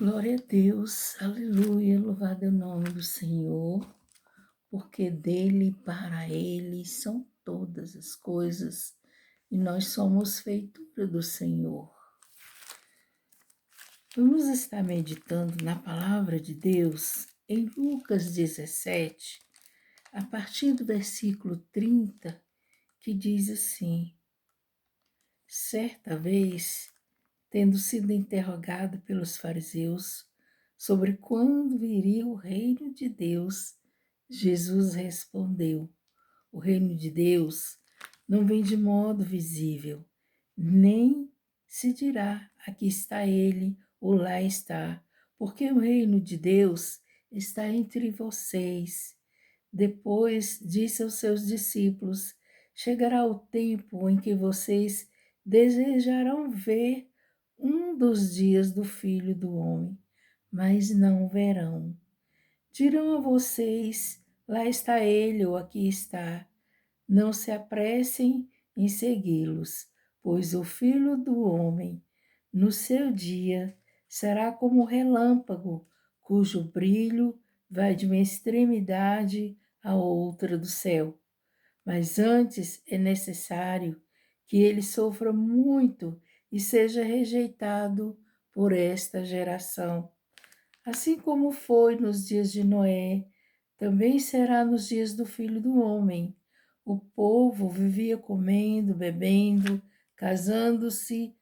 Glória a Deus, aleluia, louvado é o nome do Senhor, porque dele e para ele são todas as coisas e nós somos feitura do Senhor. Vamos estar meditando na palavra de Deus em Lucas 17, a partir do versículo 30, que diz assim: Certa vez, tendo sido interrogado pelos fariseus sobre quando viria o reino de Deus, Jesus respondeu: O reino de Deus não vem de modo visível, nem se dirá aqui está ele ou lá está, porque o reino de Deus está entre vocês. Depois disse aos seus discípulos: Chegará o tempo em que vocês desejarão ver um dos dias do Filho do Homem, mas não verão. Dirão a vocês: Lá está ele ou aqui está. Não se apressem em segui-los, pois o Filho do Homem, no seu dia, será como o relâmpago, cujo brilho vai de uma extremidade à outra do céu. Mas antes é necessário que ele sofra muito e seja rejeitado por esta geração. Assim como foi nos dias de Noé, também será nos dias do Filho do Homem. O povo vivia comendo, bebendo, casando-se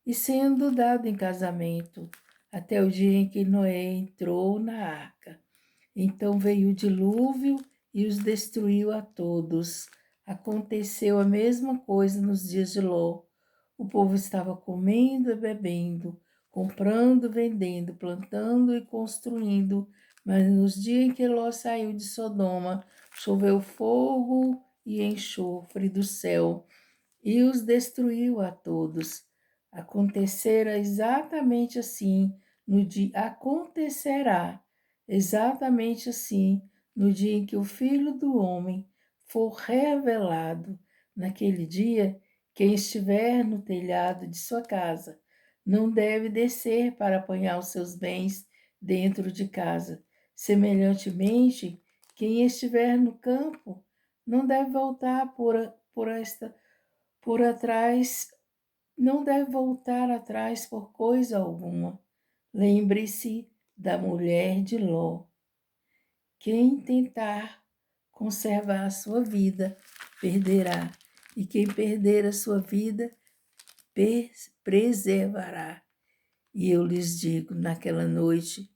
e sendo dado em casamento, até o dia em que Noé entrou na arca. Então veio o dilúvio e os destruiu a todos. Aconteceu a mesma coisa nos dias de Ló. O povo estava comendo e bebendo, comprando, vendendo, plantando e construindo, mas nos dias em que Ló saiu de Sodoma, choveu fogo e enxofre do céu e os destruiu a todos. Acontecerá exatamente assim no dia no dia em que o Filho do Homem for revelado. Naquele dia, quem estiver no telhado de sua casa não deve descer para apanhar os seus bens dentro de casa. Semelhantemente, quem estiver no campo não deve voltar por atrás, não deve voltar atrás por coisa alguma. Lembre-se da mulher de Ló. Quem tentar conservar a sua vida, perderá. E quem perder a sua vida, preservará. E eu lhes digo, naquela noite,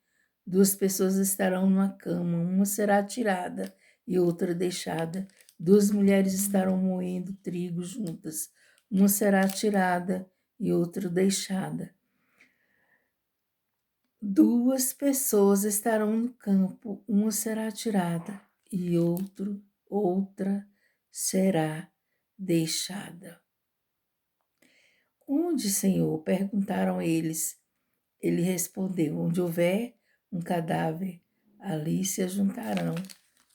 duas pessoas estarão numa cama, uma será tirada e outra deixada. Duas mulheres estarão moendo trigo juntas, uma será tirada e outra deixada. Duas pessoas estarão no campo, uma será tirada e outra será deixada. Onde, Senhor? Perguntaram eles. Ele respondeu: Onde houver um cadáver, ali se juntarão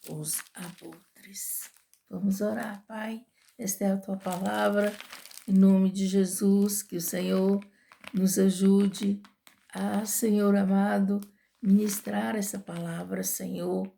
os abutres. Vamos orar, Pai. Esta é a tua palavra. Em nome de Jesus, que o Senhor nos ajude a, Senhor amado, ministrar essa palavra, Senhor,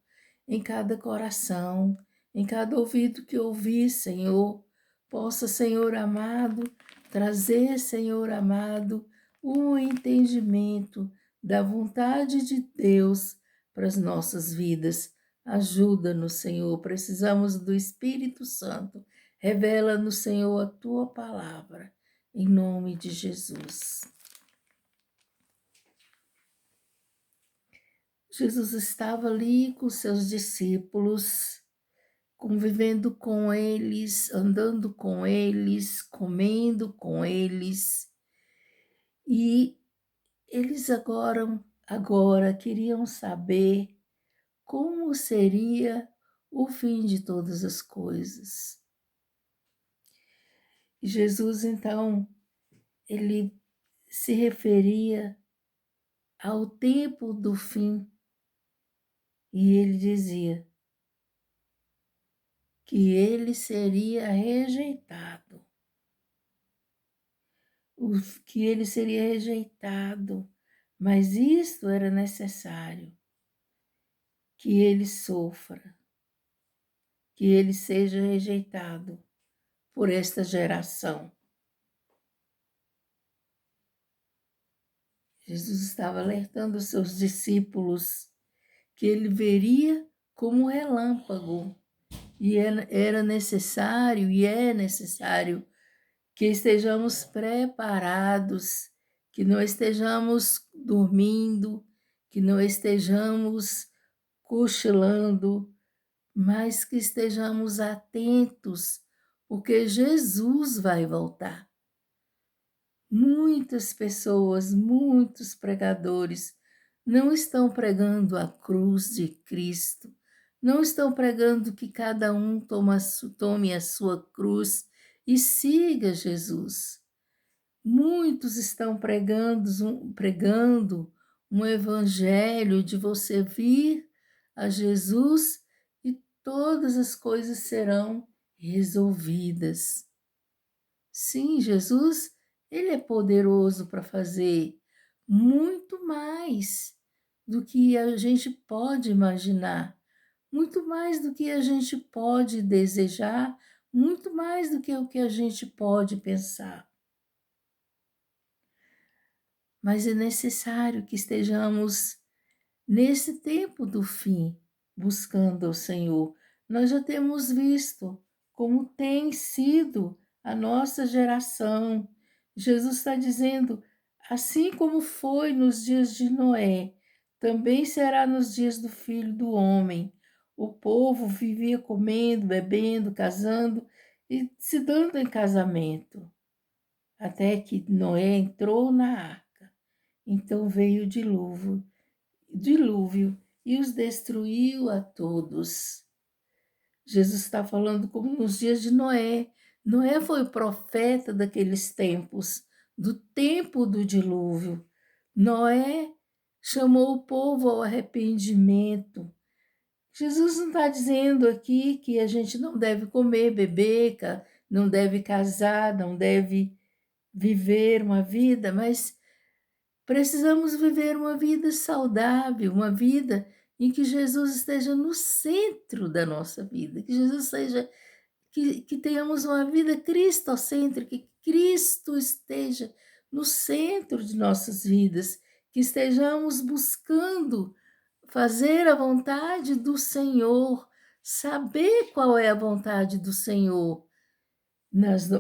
em cada coração, em cada ouvido que ouvir, Senhor. Possa, Senhor amado, trazer, Senhor amado, o entendimento da vontade de Deus para as nossas vidas. Ajuda-nos, Senhor. Precisamos do Espírito Santo. Revela-nos, Senhor, a tua palavra. Em nome de Jesus. Jesus estava ali com seus discípulos, convivendo com eles, andando com eles, comendo com eles. E eles agora queriam saber como seria o fim de todas as coisas. E Jesus, então, ele se referia ao tempo do fim e ele dizia que ele seria rejeitado, que ele seria rejeitado, Mas isto era necessário, que ele sofra, que ele seja rejeitado por esta geração. Jesus estava alertando os seus discípulos que ele veria como relâmpago, e era necessário, e é necessário, que estejamos preparados, que não estejamos dormindo, que não estejamos cochilando, mas que estejamos atentos, porque Jesus vai voltar. Muitas pessoas, muitos pregadores não estão pregando a cruz de Cristo, não estão pregando que cada um tome a sua cruz e siga Jesus. Muitos estão pregando um evangelho de você vir a Jesus e todas as coisas serão resolvidas. Sim, Jesus, ele é poderoso para fazer muito mais do que a gente pode imaginar, muito mais do que a gente pode desejar, muito mais do que o que a gente pode pensar. Mas é necessário que estejamos nesse tempo do fim, buscando ao Senhor. Nós já temos visto como tem sido a nossa geração. Jesus está dizendo, assim como foi nos dias de Noé, também será nos dias do Filho do Homem. O povo vivia comendo, bebendo, casando e se dando em casamento, até que Noé entrou na arca. Então veio o dilúvio e os destruiu a todos. Jesus está falando como nos dias de Noé. Noé foi o profeta daqueles tempos, do tempo do dilúvio. Noé chamou o povo ao arrependimento. Jesus não está dizendo aqui que a gente não deve comer, beber, não deve casar, não deve viver uma vida, mas precisamos viver uma vida saudável, uma vida em que Jesus esteja no centro da nossa vida, que Jesus seja, que tenhamos uma vida cristocêntrica, que Cristo esteja no centro de nossas vidas, que estejamos buscando fazer a vontade do Senhor, saber qual é a vontade do Senhor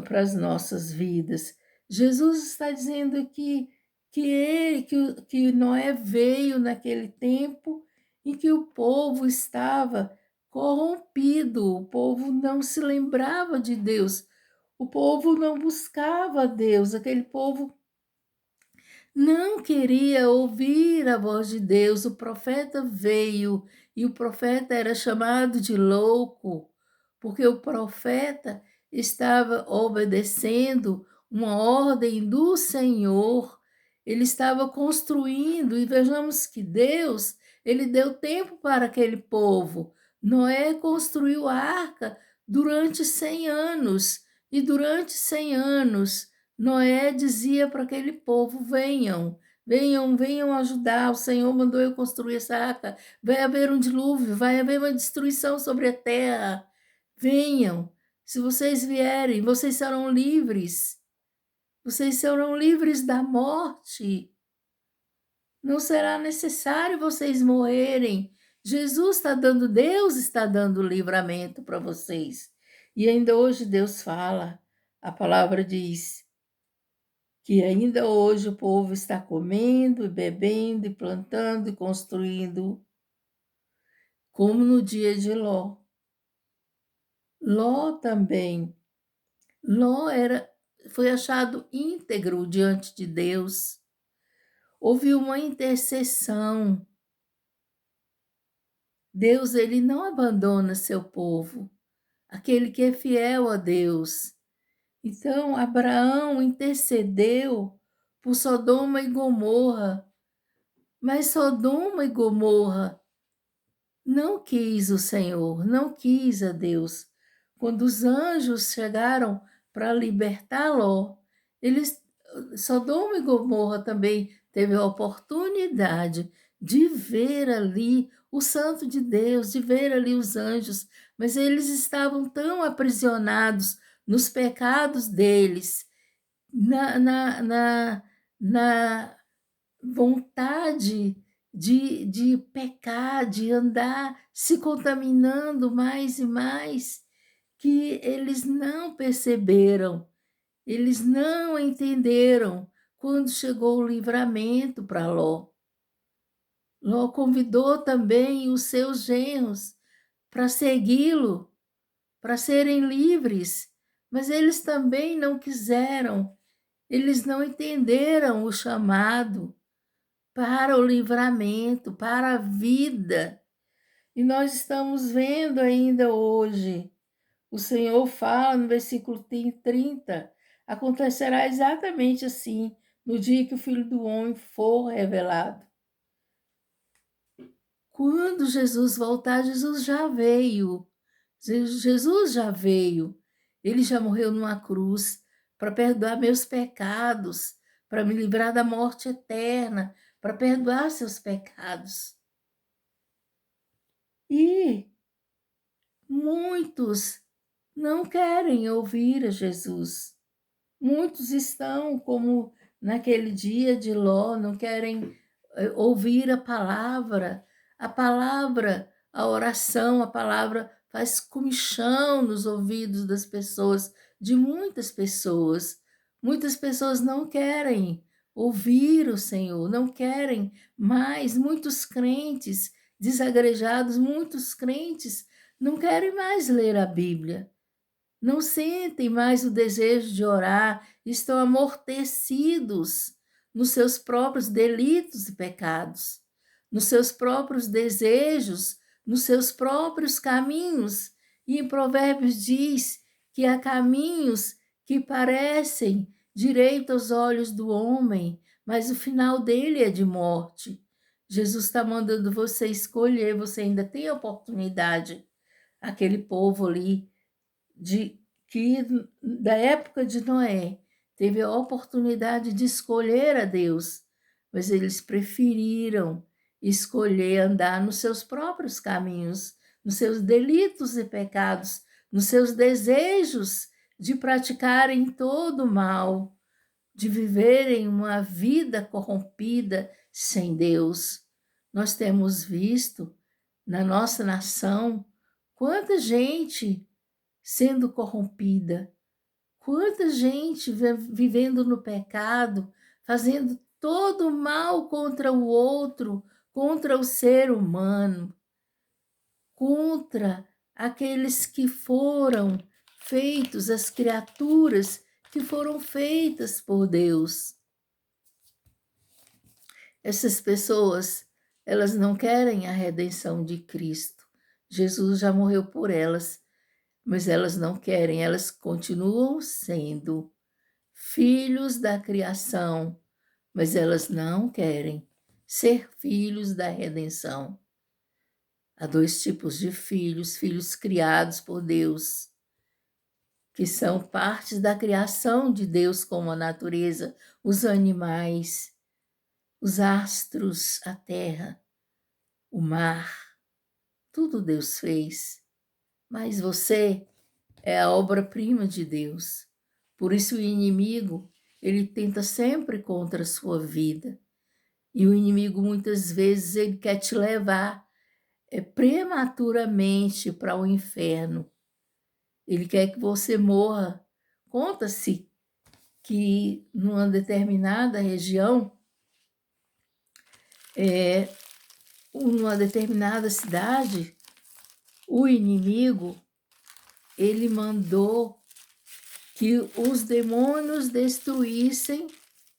para as nossas vidas. Jesus está dizendo aqui que Noé veio naquele tempo em que o povo estava corrompido, o povo não se lembrava de Deus, o povo não buscava Deus, aquele povo não queria ouvir a voz de Deus. O profeta veio e o profeta era chamado de louco, porque o profeta estava obedecendo uma ordem do Senhor. Ele estava construindo, e vejamos que Deus, ele deu tempo para aquele povo. Noé construiu a arca durante 100 anos, e durante 100 anos Noé dizia para aquele povo, venham, venham, venham ajudar, o Senhor mandou eu construir essa arca, vai haver um dilúvio, vai haver uma destruição sobre a terra, venham, se vocês vierem, vocês serão livres da morte, não será necessário vocês morrerem, Deus está dando livramento para vocês, e ainda hoje Deus fala, a palavra diz, que ainda hoje o povo está comendo, e bebendo, e plantando e construindo, como no dia de Ló. Ló também. Foi achado íntegro diante de Deus. Houve uma intercessão. Deus, ele não abandona seu povo, aquele que é fiel a Deus. Então, Abraão intercedeu por Sodoma e Gomorra, mas Sodoma e Gomorra não quis o Senhor, não quis a Deus. Quando os anjos chegaram para libertar Ló, Sodoma e Gomorra também teve a oportunidade de ver ali o Santo de Deus, de ver ali os anjos, mas eles estavam tão aprisionados nos pecados deles, na vontade de pecar, de andar se contaminando mais e mais, que eles não perceberam, eles não entenderam quando chegou o livramento para Ló. Ló convidou também os seus genros para segui-lo, para serem livres, mas eles também não quiseram, eles não entenderam o chamado para o livramento, para a vida. E nós estamos vendo ainda hoje, o Senhor fala no versículo 30, acontecerá exatamente assim, no dia que o Filho do Homem for revelado. Quando Jesus voltar, Jesus já veio. Jesus já veio. Ele já morreu numa cruz para perdoar meus pecados, para me livrar da morte eterna, para perdoar seus pecados. E muitos não querem ouvir a Jesus. Muitos estão como naquele dia de Ló, não querem ouvir a palavra, a oração, a palavra faz comichão nos ouvidos das pessoas, de muitas pessoas. Muitas pessoas não querem ouvir o Senhor, não querem mais. Muitos crentes desagrejados, muitos crentes não querem mais ler a Bíblia. Não sentem mais o desejo de orar, estão amortecidos nos seus próprios delitos e pecados, nos seus próprios desejos, nos seus próprios caminhos. E em Provérbios diz que há caminhos que parecem direito aos olhos do homem, mas o final dele é de morte. Jesus está mandando você escolher, você ainda tem a oportunidade. Aquele povo ali que da época de Noé teve a oportunidade de escolher a Deus, mas eles preferiram escolher andar nos seus próprios caminhos, nos seus delitos e pecados, nos seus desejos de praticarem todo o mal, de viverem uma vida corrompida sem Deus. Nós temos visto na nossa nação quanta gente sendo corrompida, quanta gente vivendo no pecado, fazendo todo o mal contra o outro, contra o ser humano, contra aqueles que foram feitos, as criaturas que foram feitas por Deus. Essas pessoas, elas não querem a redenção de Cristo. Jesus já morreu por elas, mas elas não querem, elas continuam sendo filhos da criação, mas elas não querem ser filhos da redenção. Há dois tipos de filhos: filhos criados por Deus, que são partes da criação de Deus, como a natureza, os animais, os astros, a terra, o mar, tudo Deus fez. Mas você é a obra-prima de Deus. Por isso o inimigo, ele tenta sempre contra a sua vida. E o inimigo, muitas vezes, ele quer te levar prematuramente para o inferno. Ele quer que você morra. Conta-se que numa determinada região, numa determinada cidade, o inimigo, ele mandou que os demônios destruíssem,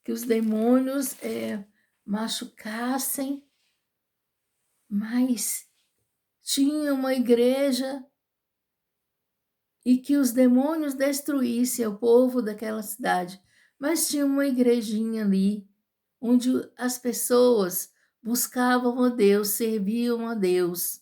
que os demônios machucassem, mas tinha uma igreja e que os demônios destruíssem o povo daquela cidade, mas tinha uma igrejinha ali, onde as pessoas buscavam a Deus, serviam a Deus.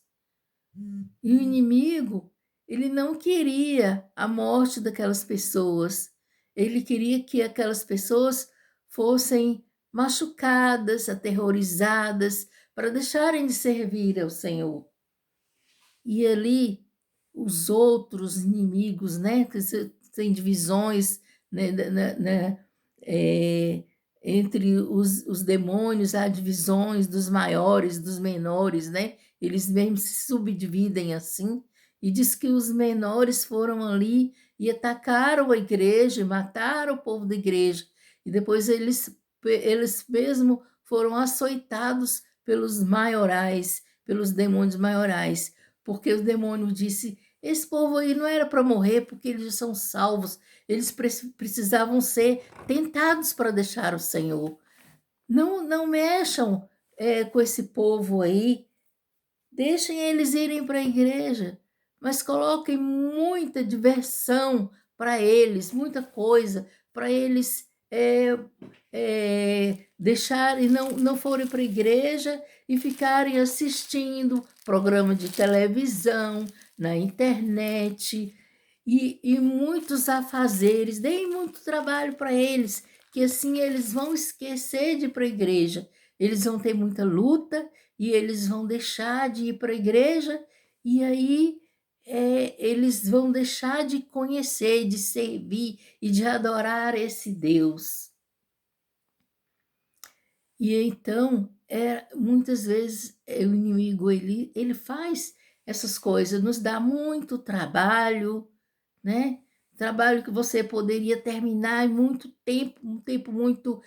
E o inimigo, ele não queria a morte daquelas pessoas. Ele queria que aquelas pessoas fossem machucadas, aterrorizadas, para deixarem de servir ao Senhor. E ali os outros inimigos, né, que tem divisões, né, é, entre os demônios, há divisões dos maiores, dos menores, né? Eles mesmo se subdividem assim, e diz que os menores foram ali e atacaram a igreja, mataram o povo da igreja, e depois eles mesmo foram açoitados pelos maiorais, pelos demônios maiorais, porque o demônio disse: esse povo aí não era para morrer, porque eles são salvos, eles precisavam ser tentados para deixar o Senhor. Não mexam com esse povo aí, deixem eles irem para a igreja, mas coloquem muita diversão para eles, muita coisa, para eles deixarem, não forem para a igreja e ficarem assistindo programa de televisão, na internet, e muitos afazeres, deem muito trabalho para eles, que assim eles vão esquecer de ir para a igreja, eles vão ter muita luta, e eles vão deixar de ir para a igreja, e aí eles vão deixar de conhecer, de servir e de adorar esse Deus. E então, muitas vezes, o inimigo ele faz essas coisas, nos dá muito trabalho, né? Trabalho que você poderia terminar em muito tempo, um tempo muito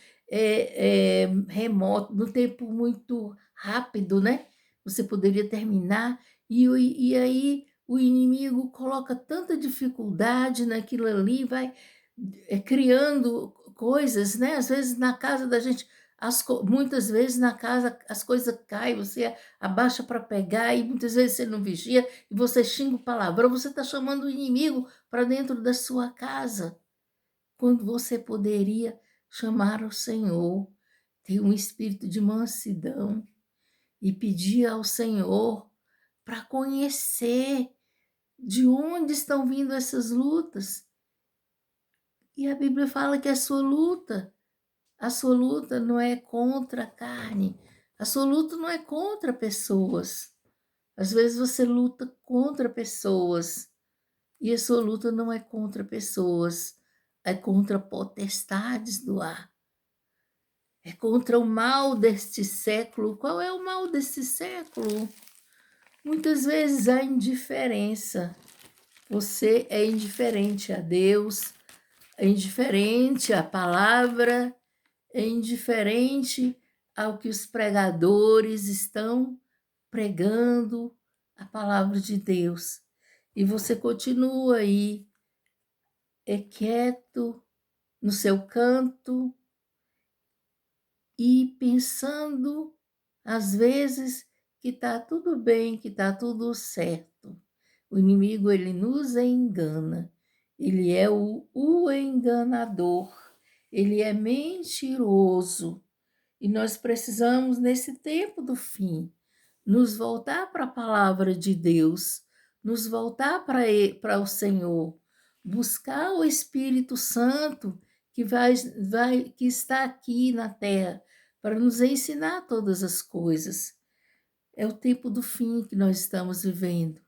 remoto, num tempo muito rápido, né? Você poderia terminar, e aí o inimigo coloca tanta dificuldade naquilo ali, vai criando coisas, né? Às vezes na casa da gente, muitas vezes na casa as coisas caem, você abaixa para pegar e muitas vezes você não vigia e você xinga o palavrão, você está chamando o inimigo para dentro da sua casa, quando você poderia chamar o Senhor, ter um espírito de mansidão e pedir ao Senhor para conhecer de onde estão vindo essas lutas. E a Bíblia fala que a sua luta não é contra a carne, a sua luta não é contra pessoas. Às vezes você luta contra pessoas, e a sua luta não é contra pessoas, é contra potestades do ar. É contra o mal deste século. Qual é o mal deste século? Muitas vezes a indiferença. Você é indiferente a Deus, é indiferente à palavra, é indiferente ao que os pregadores estão pregando, a palavra de Deus. E você continua aí, quieto, no seu canto, e pensando, às vezes, que está tudo bem, que está tudo certo. O inimigo, ele nos engana. Ele é o enganador. Ele é mentiroso. E nós precisamos, nesse tempo do fim, nos voltar para a palavra de Deus, nos voltar para o Senhor, buscar o Espírito Santo que está aqui na terra para nos ensinar todas as coisas. É o tempo do fim que nós estamos vivendo.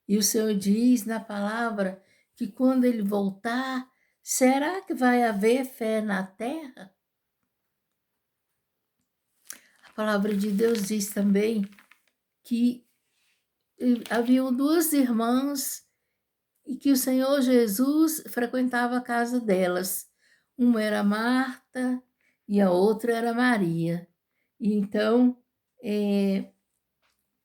E o Senhor diz na palavra que quando Ele voltar, será que vai haver fé na terra? A palavra de Deus diz também que haviam duas irmãs e que o Senhor Jesus frequentava a casa delas. Uma era Marta e a outra era Maria. E então,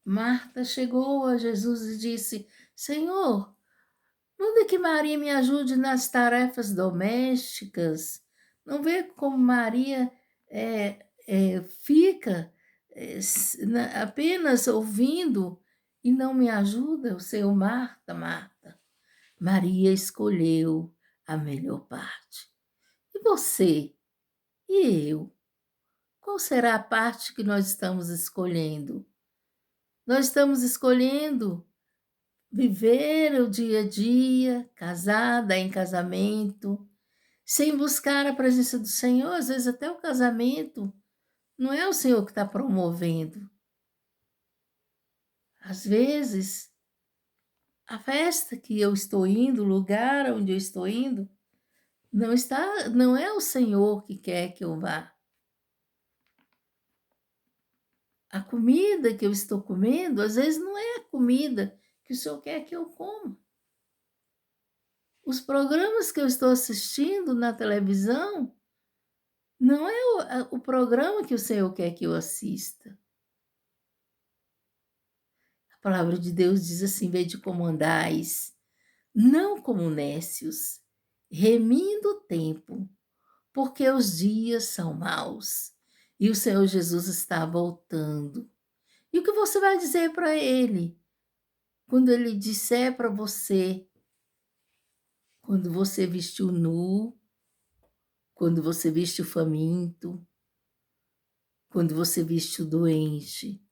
Marta chegou a Jesus e disse: Senhor, manda que Maria me ajude nas tarefas domésticas. Não vê como Maria fica apenas ouvindo e não me ajuda? O Senhor, Marta, Marta, Maria escolheu a melhor parte. E você? E eu? Qual será a parte que nós estamos escolhendo? Nós estamos escolhendo viver o dia a dia, casada em casamento, sem buscar a presença do Senhor, às vezes até o casamento não é o Senhor que está promovendo. Às vezes, a festa que eu estou indo, o lugar onde eu estou indo, não é o Senhor que quer que eu vá. A comida que eu estou comendo, às vezes não é a comida que o Senhor quer que eu coma. Os programas que eu estou assistindo na televisão não é o programa que o Senhor quer que eu assista. A palavra de Deus diz assim: vede como andais, não como nécios, remindo o tempo, porque os dias são maus e o Senhor Jesus está voltando. E o que você vai dizer para ele quando ele disser para você, quando você vestiu nu, quando você vestiu faminto, quando você vestiu doente,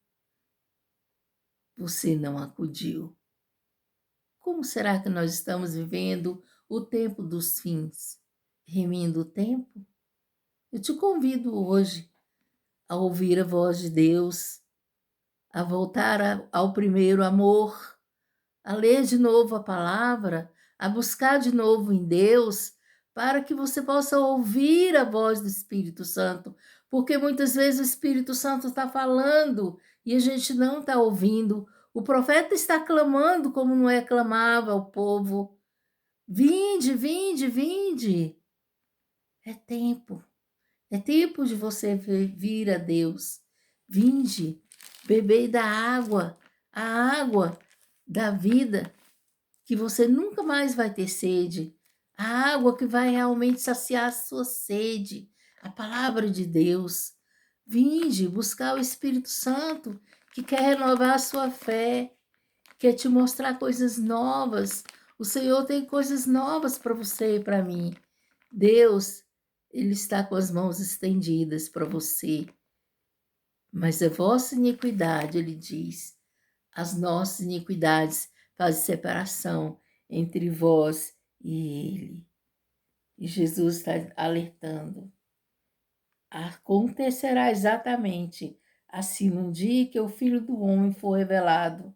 você não acudiu? Como será que nós estamos vivendo o tempo dos fins? Remindo o tempo? Eu te convido hoje a ouvir a voz de Deus, a voltar ao primeiro amor, a ler de novo a palavra, a buscar de novo em Deus, para que você possa ouvir a voz do Espírito Santo, porque muitas vezes o Espírito Santo está falando e a gente não está ouvindo. O profeta está clamando como Noé clamava ao povo: vinde, vinde, vinde. É tempo de você vir a Deus. Vinde, bebei da água, a água da vida, que você nunca mais vai ter sede, a água que vai realmente saciar a sua sede, a palavra de Deus. Vinde buscar o Espírito Santo, que quer renovar a sua fé, quer te mostrar coisas novas. O Senhor tem coisas novas para você e para mim. Deus, Ele está com as mãos estendidas para você. Mas a vossa iniquidade, Ele diz, as nossas iniquidades fazem separação entre vós e Ele. E Jesus está alertando. Acontecerá exatamente assim no dia que o Filho do Homem for revelado,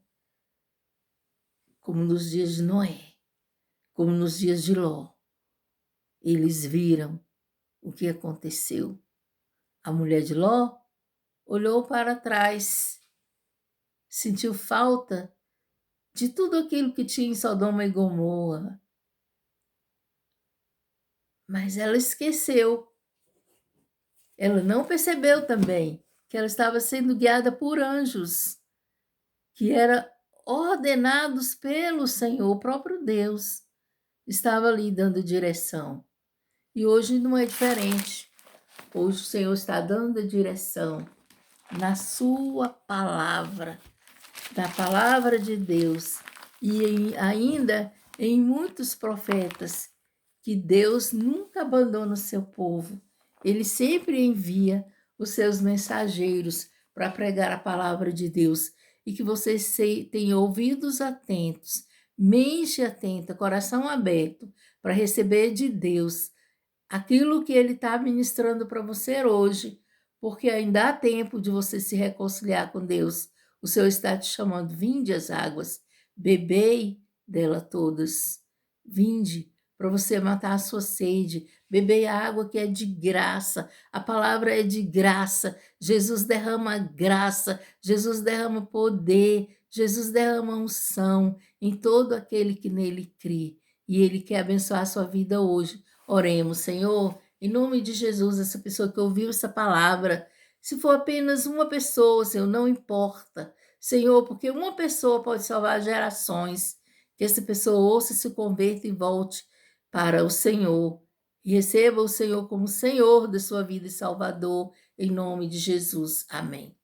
como nos dias de Noé, como nos dias de Ló. Eles viram o que aconteceu. A mulher de Ló olhou para trás, sentiu falta de tudo aquilo que tinha em Sodoma e Gomorra, mas ela esqueceu. Ela não percebeu também que ela estava sendo guiada por anjos, que eram ordenados pelo Senhor, o próprio Deus, estava ali dando direção. E hoje não é diferente. Hoje o Senhor está dando direção na sua palavra, da palavra de Deus, e ainda em muitos profetas, que Deus nunca abandona o seu povo. Ele sempre envia os seus mensageiros para pregar a palavra de Deus, e que vocês tenham ouvidos atentos, mente atenta, coração aberto, para receber de Deus aquilo que Ele está ministrando para você hoje, porque ainda há tempo de você se reconciliar com Deus. O Senhor está te chamando: vinde as águas, bebei dela todas. Vinde para você matar a sua sede, bebei a água que é de graça, a palavra é de graça, Jesus derrama graça, Jesus derrama poder, Jesus derrama unção em todo aquele que nele crê, e Ele quer abençoar a sua vida hoje. Oremos, Senhor, em nome de Jesus, essa pessoa que ouviu essa palavra, se for apenas uma pessoa, Senhor, não importa, Senhor, porque uma pessoa pode salvar gerações, que essa pessoa ouça, se converta e volte para o Senhor, e receba o Senhor como Senhor da sua vida e Salvador, em nome de Jesus. Amém.